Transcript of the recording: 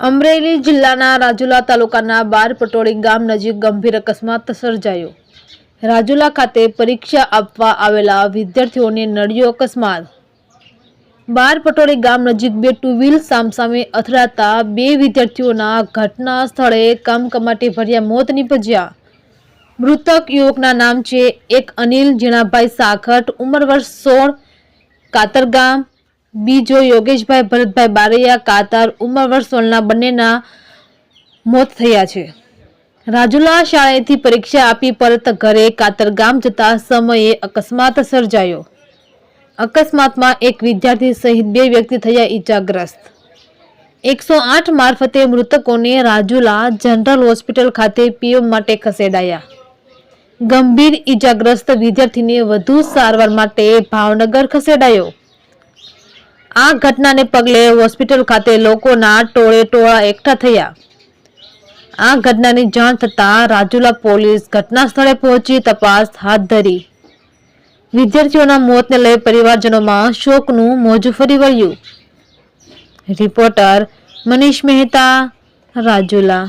અમરેલી જિલ્લાના રાજુલા તાલુકાના બારપટોળી ગામ નજીક ગંભીર અકસ્માત સર્જાયો। રાજુલા ખાતે પરીક્ષા આપવા આવેલા વિદ્યાર્થીઓને નડ્યો અકસ્માત। બારપટોળી ગામ નજીક બે ટુ વ્હીલ સામસામે અથડાતા બે વિદ્યાર્થીઓના ઘટના સ્થળે કમકમાટી ભર્યા મોત નીપજ્યા। મૃતક યુવકના નામ છે એક અનિલ જીણાભાઈ સાખટ, ઉંમર વર્ષ 16, કાતરગામ। બીજો યોગેશભાઈ ભરતભાઈ બારૈયા, કાતર, ઉંમર વર્ષ 16 ના બંનેના મોત થયા છે। રાજુલા શાળાએથી પરીક્ષા આપી પરત ઘરે કાતરગામ જતા સમયે અકસ્માત સર્જાયો। અકસ્માતમાં એક વિદ્યાર્થી સહિત બે વ્યક્તિ થયા ઈજાગ્રસ્ત। 108 મારફતે મૃતકોને રાજુલા જનરલ હોસ્પિટલ ખાતે પીએમ માટે ખસેડાયા। ગંભીર ઈજાગ્રસ્ત વિદ્યાર્થીને વધુ સારવાર માટે ભાવનગર ખસેડાયો। આ ઘટનાને પગલે હોસ્પિટલ ખાતે લોકોના ટોળે એકઠા થયા। આ ઘટનાની જાણ થતાં રાજુલા પોલીસ ઘટના સ્થળે પહોંચી તપાસ હાથ ધરી। વિદ્યાર્થીઓના મોતને લઈ પરિવારજનોમાં શોકનું મોજું ફરી વળ્યું। રિપોર્ટર મનીષ મહેતા, રાજુલા।